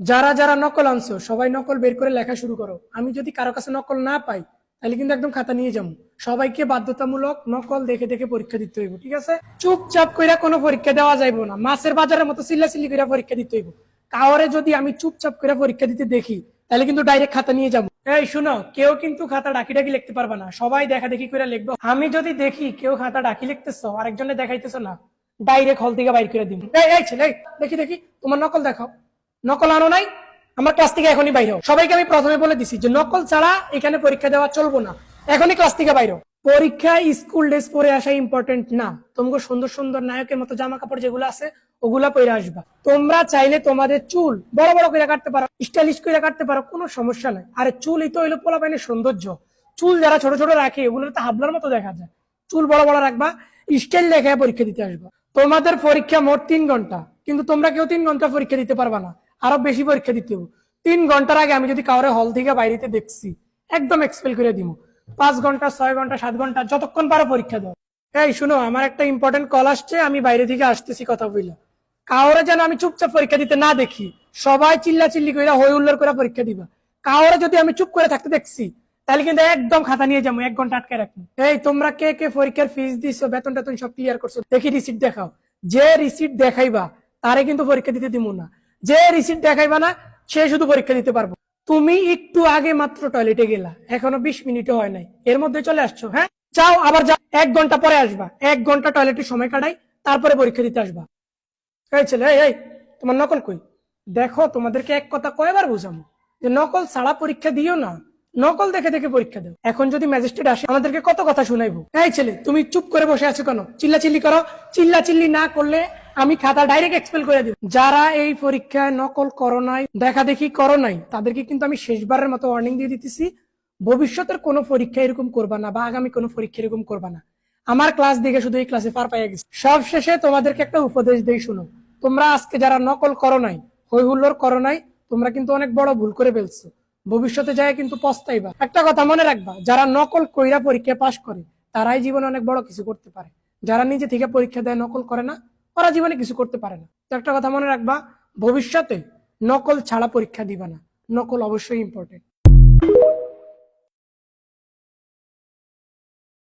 যারা যারা নকল আনছো সবাই নকল বের করে লেখা শুরু করো। আমি যদি কারো কাছে নকল না পাই তাহলে কিন্তু একদম খাতা নিয়ে যাবো। সবাইকে বাধ্যতামূলক নকল দেখে দেখে পরীক্ষা দিতে হইব, ঠিক আছে? চুপচাপ কইরা কোনো পরীক্ষা দেওয়া যাইবো না, মাছের বাজারের মতো চিল্লাচিল্লি কইরা পরীক্ষা দিতে হইব। কাউরে যদি আমি চুপচাপ করে পরীক্ষা দিতে দেখি তাহলে কিন্তু ডাইরেক্ট খাতা নিয়ে যাবো। এই শুনো, কেউ কিন্তু খাতা ডাকি ডাকি লিখতে পারবে না, সবাই দেখা দেখি করে লিখবো। আমি যদি দেখি কেউ খাতা ডাকি লিখতেছো আর একজনে দেখাইতেছো না, ডাইরেক্ট হল থেকে বাইর করে দিব। এই ছেলে, দেখি দেখি তোমার নকল দেখাও। নকল আনো নাই? আমার ক্লাস থেকে এখনই বাইরে হও। সবাইকে আমি প্রথমে বলে দিছি যে নকল ছাড়া এখানে পরীক্ষা দেওয়া চলবো না। এখনই ক্লাস থেকে বাইরে হও। পরীক্ষায় স্কুল ড্রেস পরে আসা ইম্পর্টেন্ট না, তোমাকে সুন্দর সুন্দর নায়কের মতো জামা কাপড় যেগুলো আছে ওগুলা পরে আসবা। তোমরা চাইলে তোমাদের চুল বড় বড় করে কাটতে পারো, স্টাইলিশ করে কাটতে পারো, কোনো সমস্যা নাই। আরে চুল এই তো হইলো পোলাপাইনের সৌন্দর্য। চুল যারা ছোট ছোট রাখে ওগুলো তো হাবলার মতো দেখা যায়। চুল বড় বড় রাখবা, স্টাইল দেখে পরীক্ষা দিতে আসবা। তোমাদের পরীক্ষা মোট 3 ঘন্টা, কিন্তু তোমরা কেউ 3 ঘন্টা পরীক্ষা দিতে পারবা না, আরো বেশি পরীক্ষা দিতে হবে। 3 ঘন্টার আগে আমি যদি কাউরে হল থেকে বাইরেতে দেখছি একদম এক্সপেল করে দিব। 5 ঘন্টা, 6 ঘন্টা, 7 ঘন্টা যতক্ষণ পারো পরীক্ষা দাও। এই শুনো, আমার একটা ইম্পর্টেন্ট কল আসছে, আমি বাইরে থেকে আসতেছি, কথা বললাম। কাউরে যেন আমি চুপচাপ পরীক্ষা দিতে না দেখি। সবাই চিল্লা চিল্লি করে হই হুল্লোড় করে পরীক্ষা দিবা। কাউরে যদি আমি চুপ করে থাকতে দেখছি তাহলে কিন্তু একদম খাতা নিয়ে যাবো, 1 ঘন্টা আটকে রাখবো। এই তোমরা কে কে পরীক্ষার ফিস দিছো, বেতন টেতন সব ক্লিয়ার করছো? দেখি রিসিট দেখাও। যে রিসিট দেখাইবা তারে কিন্তু পরীক্ষা দিতে দিব না। যে রিসিট দেখাইবা না সে শুধু পরীক্ষা দিতে পারবো। তুমি একটু আগে মাত্র টয়লেটে গেলা, এখনো 20 মিনিটও হয় নাই, এর মধ্যে চলে আসছো? হ্যাঁ, যাও আবার যাও, 1 ঘন্টা পরে আসবা। 1 ঘন্টা টয়লেটের সময় কাটাই, তারপরে পরীক্ষা দিতে আসবা। এই ছেলে, এই তোমার নকল কই? দেখো, তোমাদেরকে এক কথা কয়বার বুঝাবো যে নকল ছাড়া পরীক্ষা দিও না, নকল দেখে দেখে পরীক্ষা দাও। এখন যদি ম্যাজিস্ট্রেট আসে আমাদেরকে কত কথা শুনাইবো। এই ছেলে, তুমি চুপ করে বসে আছো কেন? চিল্লা চিল্লি করো। চিল্লা চিল্লি না করলে আমি খাতা ডাইরেক্ট এক্সপেল করে দিব। যারা এই পরীক্ষায় নকল করো নাই, দেখা দেখি করো নাই, তাদেরকে কিন্তু আমি শেষবারের মতো ওয়ার্নিং দিয়ে দিতেছি, ভবিষ্যতের কোনো পরীক্ষা এরকম করবা না, বা আগামী কোনো পরীক্ষা এরকম করবা না। আমার ক্লাস দেখে শুধু এই ক্লাসে পার পাইয়া গেছে। সব শেষে তোমাদেরকে একটা উপদেশ দেই, শুনো। তোমরা আজকে যারা নকল করো নাই, হই হুল্লোড় করো নাই, তোমরা কিন্তু অনেক বড় ভুল করে ফেলছো। ভবিষ্যতে যায় কিন্তু পস্তাইবা। একটা কথা মনে রাখবা, যারা নকল কইরা পরীক্ষা পাশ করে তারাই জীবনে অনেক বড় কিছু করতে পারে। যারা নিজে থেকে পরীক্ষা দেয়, নকল করে না, ওরা জীবনে কিছু করতে পারে না। তো একটা কথা মনে রাখবা, ভবিষ্যতে নকল ছাড়া পরীক্ষা দিবা না। নকল অবশ্যই ইম্পর্টেন্ট।